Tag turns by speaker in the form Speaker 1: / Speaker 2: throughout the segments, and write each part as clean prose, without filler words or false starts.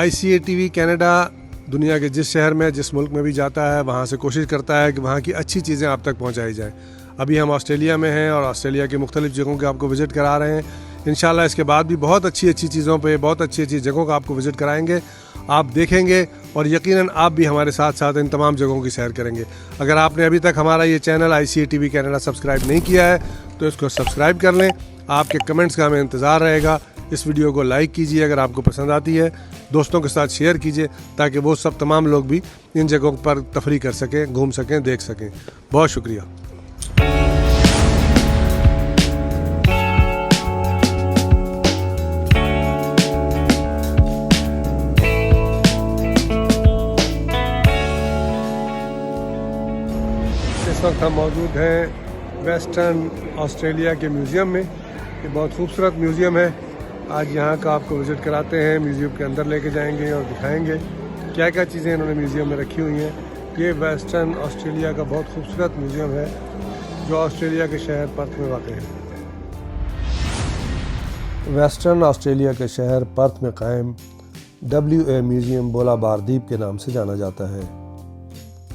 Speaker 1: ICA TV Canada दुनिया के जिस शहर में जिस मुल्क में भी जाता है वहाँ से कोशिश करता है कि वहाँ की अच्छी चीज़ें आप तक पहुँचाई जाएँ। अभी हम ऑस्ट्रेलिया में हैं और ऑस्ट्रेलिया की मुख्तलिफ़ जगहों के आपको विज़िट करा रहे हैं। इंशाल्लाह इसके बाद भी बहुत अच्छी चीज़ों पे बहुत अच्छी जगहों का आपको विज़िट कराएंगे, आप देखेंगे और यकीनन आप भी हमारे साथ साथ इन तमाम जगहों की सैर करेंगे। अगर आपने अभी तक हमारा ये channel ICA TV Canada subscribe नहीं किया है तो इसको सब्सक्राइब कर लें। आपके कमेंट्स का हमें इंतज़ार रहेगा। इस वीडियो को लाइक कीजिए अगर आपको पसंद आती है, दोस्तों के साथ शेयर कीजिए ताकि वो सब तमाम लोग भी इन जगहों पर तफरी कर सकें, घूम सकें, देख सकें। बहुत शुक्रिया। इस वक्त हम मौजूद हैं वेस्टर्न ऑस्ट्रेलिया के म्यूज़ियम में। ये बहुत खूबसूरत म्यूज़ियम है। आज यहाँ का आपको विज़िट कराते हैं, म्यूज़ियम के अंदर लेके जाएंगे और दिखाएंगे क्या क्या चीज़ें इन्होंने म्यूज़ियम में रखी हुई हैं। ये वेस्टर्न ऑस्ट्रेलिया का बहुत खूबसूरत म्यूज़ियम है जो ऑस्ट्रेलिया के शहर पर्थ में वाक़ है। वेस्टर्न ऑस्ट्रेलिया के शहर पर्थ में कायम WA म्यूज़ियम बोला बारदीप के नाम से जाना जाता है।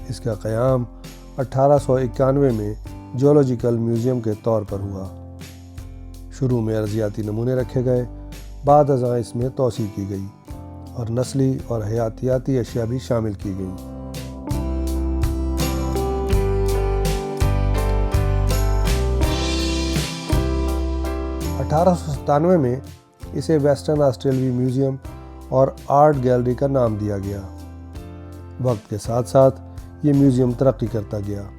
Speaker 1: इसका क़याम 1891 में जियोलॉजिकल म्यूज़ियम के तौर पर हुआ। शुरू में अर्जियाती नमूने रखे गए, बाद अज़ां इसमें तोसी की गई और नस्ली और हयातियाती अशिया भी शामिल की गई। 1897 में इसे वेस्टर्न ऑस्ट्रेलिया म्यूज़ियम और आर्ट गैलरी का नाम दिया गया। वक्त के साथ साथ ये म्यूज़ियम तरक्की करता गया।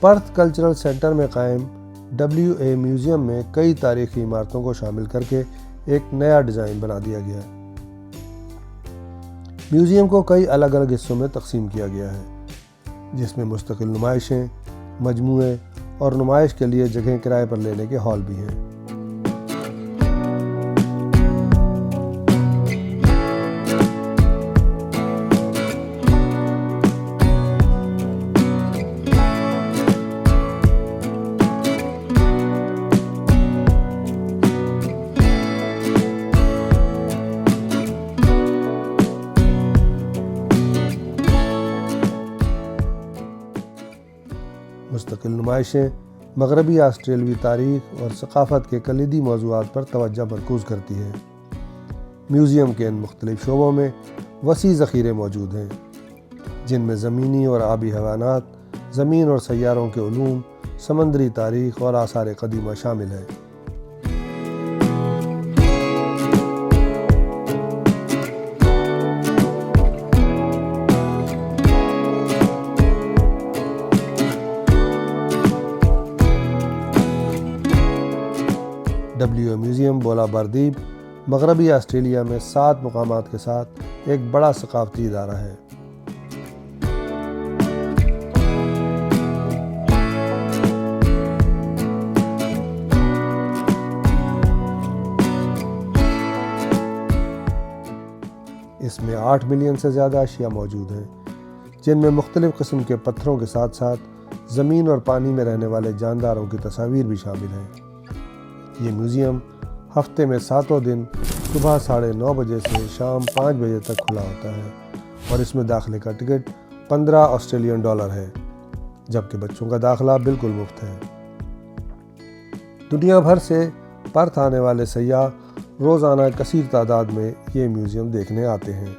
Speaker 1: पर्थ कल्चरल सेंटर में कायम WA म्यूज़ियम में कई तारीखी इमारतों को शामिल करके एक नया डिज़ाइन बना दिया गया है। म्यूज़ियम को कई अलग अलग हिस्सों में तकसीम किया गया है, जिसमें मुस्तकिल नुमाइशें, मजमूए और नुमाइश के लिए जगह किराए पर लेने के हॉल भी हैं। मुस्तकिल नुमाइशें मगरबी ऑस्ट्रेलवी तारीख़ और सकाफ़त के कलीदी मौज़ूआत पर तवज्जो मरकूज़ करती है। म्यूज़ियम के इन मुख्तलिफ़ शोबों में वसी ज़ख़ीरे मौजूद हैं, जिनमें ज़मीनी और आबी हैवानात, ज़मीन और सैयारों के उलूम, समंदरी तारीख़ और आसार क़दीमा शामिल है। WA म्यूज़ियम बोला बारदीप मगरबी ऑस्ट्रेलिया में 7 मुकामात के साथ एक बड़ा सकाफ़ती इदारा है। इसमें 8 मिलियन से ज़्यादा अशिया मौजूद हैं, जिनमें मुख्तलिफ़ किस्म के पत्थरों के साथ साथ ज़मीन और पानी में रहने वाले जानदारों की तस्वीर भी शामिल हैं। ये म्यूज़ियम हफ्ते में 7 दिन सुबह 9:30 बजे से शाम 5 बजे तक खुला होता है और इसमें दाखिले का टिकट $15 है, जबकि बच्चों का दाखिला बिल्कुल मुफ्त है। दुनिया भर से पर्थ आने वाले सयाह रोज़ाना कसीर तादाद में ये म्यूज़ियम देखने आते हैं।